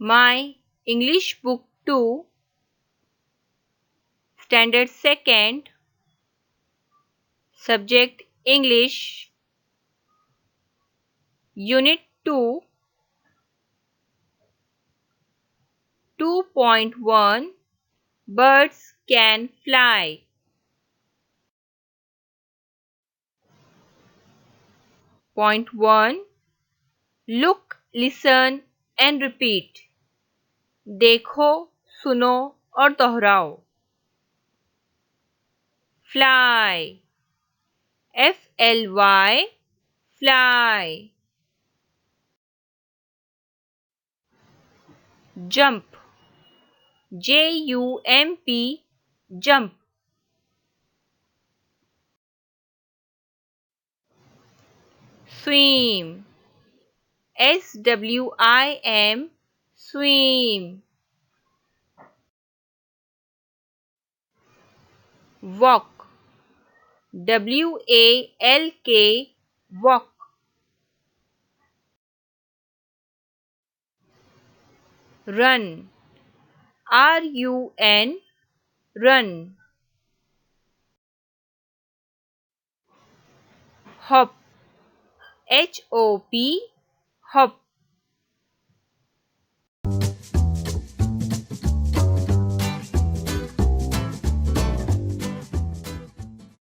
My English Book 2, Standard 2nd, Subject English, Unit 2, 2.1 Birds Can Fly. Point 1. Look, listen and repeat. देखो, सुनो और दोहराओ. Fly. F-L-Y. Fly. Jump. J-U-M-P. Jump. Swim. S-W-I-M. Swim. Walk. W-A-L-K. Walk. Run. R-U-N. Run. Hop. H-O-P. Hop.